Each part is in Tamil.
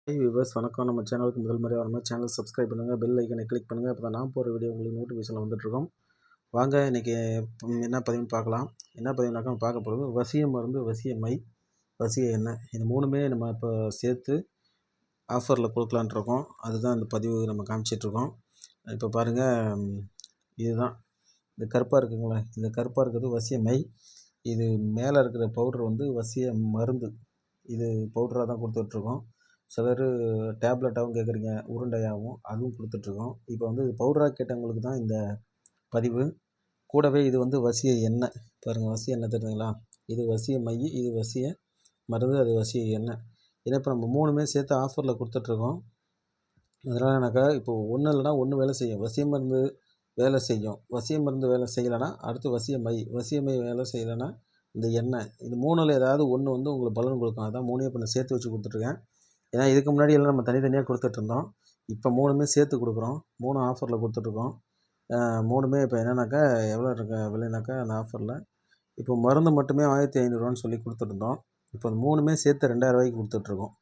ஹை வியூவர்ஸ் வணக்கம். நம்ம சேனலுக்கு முதல் முறையாக வரணும், சேனல் சப்ஸ்கிரைப் பண்ணுங்கள், பெல் ஐக்கனை கிளிக் பண்ணுங்கள். அப்போ தான் நான் போகிற வீடியோ உங்களுக்கு நோட்டிஃபிகேஷனில் வந்துட்டுருக்கோம். வாங்க இன்றைக்கி என்ன பதிவுன்னு பார்க்கலாம். என்ன பதிவுனாக்கா பார்க்க போகிறது வசிய மருந்து, வசிய மை, வசிய எண்ணெய். இது மூணுமே நம்ம இப்போ சேர்த்து ஆஃபரில் கொடுக்கலான்ட்ருக்கோம். அதுதான் இந்த பதிவு நம்ம காமிச்சிட்ருக்கோம். இப்போ பாருங்கள், இதுதான் இந்த கருப்பாக இருக்குங்களா, இந்த கருப்பாக இருக்கிறது வசிய மை. இது மேலே இருக்கிற பவுட்ரு வந்து வசிய மருந்து. இது பவுட்ராக தான் கொடுத்துட்ருக்கோம். சிலர் டேப்லெட்டாகவும் கேட்குறீங்க, உருண்டையாகவும் அதுவும் கொடுத்துட்ருக்கோம். இப்போ வந்து இது பவுடராக கேட்டவங்களுக்கு தான் இந்த பதிவு. கூடவே இது வந்து வசிய எண்ணெய் பாருங்கள், வசிய எண்ணெய் தெரியுதுங்களா, இது வசிய மை, இது வசிய மருந்து, அது வசிய எண்ணெய். இதை இப்போ நம்ம மூணுமே சேர்த்து ஆஃபரில் கொடுத்துட்ருக்கோம். அதனால் எனக்கா இப்போது ஒன்று இல்லைனா ஒன்று வேலை செய்யும். வசிய மருந்து வேலை செய்யும், வசிய மருந்து வேலை செய்யலைன்னா அடுத்து வசிய மை, வசிய மை வேலை செய்யலைன்னா இந்த எண்ணெய். இது மூணில் ஏதாவது ஒன்று வந்து உங்களுக்கு பலன் கொடுக்கும். அதான் மூணையும் இப்போ நான் சேர்த்து வச்சு கொடுத்துட்ருக்கேன். ஏன்னா இதுக்கு முன்னாடி எல்லாம் நம்ம தனித்தனியாக கொடுத்துட்ருந்தோம். இப்போ மூணுமே சேர்த்து கொடுக்குறோம். 3 ஆஃபரில் கொடுத்துட்ருக்கோம். மூணுமே இப்போ என்னென்னாக்கா எவ்வளோ இருக்க விலைனாக்கா அந்த ஆஃபரில் இப்போ மருந்து மட்டுமே 1500 சொல்லி கொடுத்துட்ருந்தோம். இப்போ அந்த மூணுமே சேர்த்து 2000 கொடுத்துட்ருக்கோம்.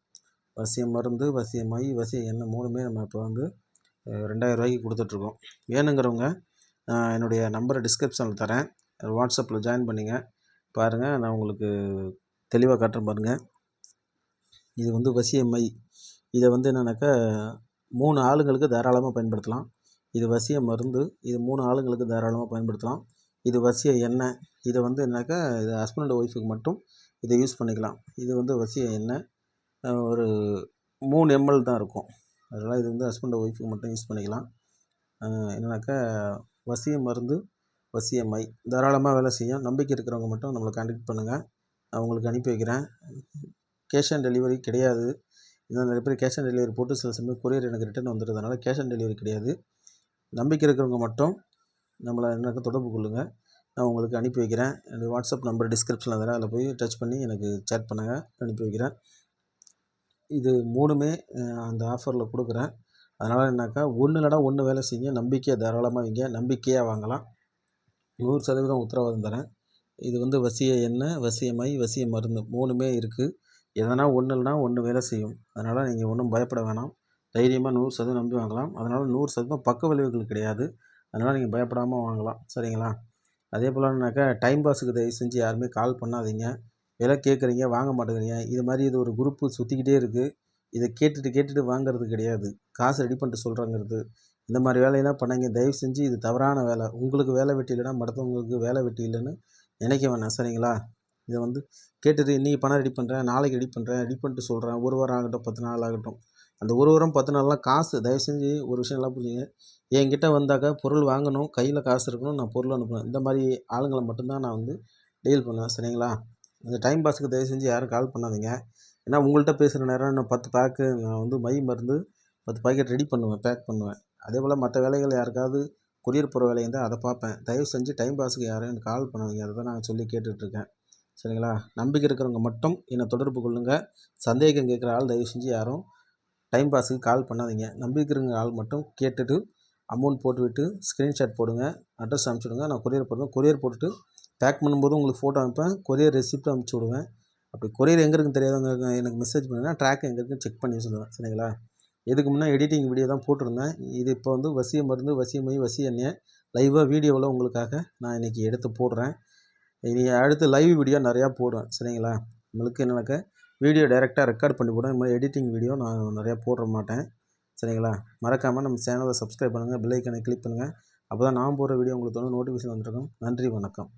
வசிய மருந்து, வசிய மை, வசிய எண்ணெய் மூணுமே நம்ம இப்போ வந்து 2000 கொடுத்துட்ருக்கோம். வேணுங்கிறவங்க என்னுடைய நம்பரை டிஸ்கிரிப்ஷனில் தரேன், வாட்ஸ்அப்பில் ஜாயின் பண்ணிங்க பாருங்கள். நான் உங்களுக்கு தெளிவாக காட்டுறேன் பாருங்கள். இது வந்து வசிய மை. இதை வந்து என்னென்னாக்கா 3 ஆளுங்களுக்கு தாராளமாக பயன்படுத்தலாம். இது வசிய மருந்து, இது 3 ஆளுங்களுக்கு தாராளமாக பயன்படுத்தலாம். இது வசிய எண்ணெய். இதை வந்து என்னக்கா இது ஹஸ்பண்ட் அண்ட் ஒய்ஃபுக்கு மட்டும் இதை யூஸ் பண்ணிக்கலாம். இது வந்து வசிய எண்ணெய் ஒரு 3 ml தான் இருக்கும். அதனால் இது வந்து ஹஸ்பண்ட் அண்ட் ஒய்ஃபுக்கு மட்டும் யூஸ் பண்ணிக்கலாம். என்னென்னாக்கா வசிய மருந்து, வசிய மை தாராளமாக வேலை செய்யும். நம்பிக்கை இருக்கிறவங்க மட்டும் நம்மளை கான்டாக்ட் பண்ணுங்கள், நான் உங்களுக்கு அனுப்பி வைக்கிறேன். கேஷ் ஆன் டெலிவரி கிடையாது. இன்னும் நிறைய பேர் கேஷ் ஆன் டெலிவரி போட்டு சில சமயம் கொரியர் எனக்கு ரிட்டன் வந்துடுறதுனால கேஷ் ஆன் டெலிவரி கிடையாது. நம்பிக்கை இருக்கிறவங்க மட்டும் நம்மளை எனக்கு தொடர்பு கொள்ளுங்கள், நான் உங்களுக்கு அனுப்பி வைக்கிறேன். என்னுடைய வாட்ஸ்அப் நம்பர் டிஸ்கிரிப்ஷனில் தரேன், அதில் போய் டச் பண்ணி எனக்கு சேட் பண்ணுங்கள், அனுப்பி வைக்கிறேன். இது மூணுமே அந்த ஆஃபரில் கொடுக்குறேன். அதனால் என்னாக்கா ஒன்று இல்லைனா ஒன்று வேலை செய்யுங்க. நம்பிக்கையை தாராளமாக வைங்க, நம்பிக்கையாக வாங்கலாம். 100% உத்தரவாதம் தரேன். இது வந்து வசிய எண்ணெய், வசிய மை, வசிய மருந்து மூணுமே இருக்குது. எதனா ஒன்று இல்லைனா ஒன்று வேலை செய்யும். அதனால் நீங்கள் ஒன்றும் பயப்பட வேணாம். தைரியமாக 100% நம்பி வாங்கலாம். அதனால் 100% பக்க விளைவுகள் கிடையாது. அதனால் நீங்கள் பயப்படாமல் வாங்கலாம், சரிங்களா. அதே போலனாக்கா டைம் பாஸுக்கு தயவு செஞ்சு யாருமே கால் பண்ணாதீங்க. விலை கேட்குறீங்க, வாங்க மாட்டேங்கிறீங்க. இது மாதிரி இது ஒரு குரூப்பு சுற்றிக்கிட்டே இருக்குது. இதை கேட்டுட்டு வாங்கிறது கிடையாது. காசு ரெடி பண்ணிட்டு சொல்கிறாங்கிறது. இந்த மாதிரி வேலையெல்லாம் பண்ணாங்க தயவு செஞ்சு. இது தவறான வேலை. உங்களுக்கு வேலை வெட்டி இல்லைன்னா மற்றவங்களுக்கு வேலை வெட்டி இல்லைன்னு நினைக்க வேணாம், சரிங்களா. இதை வந்து கேட்டுட்டு இன்றைக்கி பணம் ரெடி பண்ணுறேன், நாளைக்கு ரெடி பண்ணுறேன், ரெடி பண்ணிட்டு சொல்கிறேன், 1 வாரம் ஆகட்டும், 10 நாள் ஆகட்டும். அந்த 1 வாரம் 10 நாள்லாம் காசு தயவு செஞ்சு ஒரு விஷயம் எல்லாம் புரிஞ்சுங்க. என்கிட்ட வந்தாக்கா பொருள் வாங்கணும், கையில் காசு இருக்கணும், நான் பொருள் அனுப்பணும். இந்த மாதிரி ஆளுங்களை மட்டும்தான் நான் வந்து டீல் பண்ணுவேன், சரிங்களா. இந்த டைம் பாஸுக்கு தயவு செஞ்சு யாரும் கால் பண்ணாதீங்க. ஏன்னா உங்கள்கிட்ட பேசுகிற நேரம் நான் 10 பேக்கு நான் வந்து மை மருந்து 10 பாக்கெட் ரெடி பண்ணுவேன், பேக் பண்ணுவேன். அதே போல் மற்ற வேலைகள் யாருக்காவது கொரியர் போகிற வேலை இருந்தால் அதை பார்ப்பேன். தயவு செஞ்சு டைம் பாஸுக்கு யாரும் எனக்கு கால் பண்ணாதீங்க. அதை தான் நான் சொல்லி கேட்டுட்ருக்கேன், சரிங்களா. நம்பிக்கை இருக்கிறவங்க மட்டும் என்னை தொடர்பு கொள்ளுங்கள். சந்தேகம் கேட்குற ஆள் தயவு செஞ்சு யாரும் டைம் பாஸுக்கு கால் பண்ணாதீங்க. நம்பிக்கை இருக்கிற ஆள் மட்டும் கேட்டுட்டு அமௌண்ட் போட்டுவிட்டு ஸ்க்ரீன்ஷாட் போடுங்க, அட்ரஸ் அனுப்பிச்சுடுங்க. நான் கொரியர் போடுவேன். கொரியர் போட்டுட்டு பேக் பண்ணும்போது உங்களுக்கு ஃபோட்டோ அனுப்பேன், கொரியர் ரெசிப்ட் அனுப்பிச்சி விடுவேன். அப்படி கொரியர் எங்கே இருக்குன்னு தெரியாதவங்க எனக்கு மெசேஜ் பண்ணுங்கன்னா ட்ராக் எங்கே இருக்குன்னு செக் பண்ணி சொல்லுவேன், சரிங்களா. இதுக்கு முன்னே எடிட்டிங் வீடியோ தான் போட்டிருந்தேன். இது இப்போ வந்து வசிய மருந்து, வசிய மை, வசிய எண்ணெய் லைவாக வீடியோவில் உங்களுக்காக நான் இன்றைக்கி எடுத்து போடுறேன். இனி அடுத்து லைவ் வீடியோ நிறையா போடுவேன், சரிங்களா. உங்களுக்கு என்னன்னாக்கா வீடியோ டைரெக்டாக ரெக்கார்ட் பண்ணி போடுவேன். இந்த மாதிரி எடிட்டிங் வீடியோ நான் நிறையா போட மாட்டேன், சரிங்களா. மறக்காமல் நம்ம சேனலை சப்ஸ்கிரைப் பண்ணுங்கள், பெல் ஐக்கனை கிளிக் பண்ணுங்கள். அப்போ தான் நான் போடுற வீடியோ உங்களுக்கு நோட்டிஃபிகேஷன் வந்துருக்கும். நன்றி, வணக்கம்.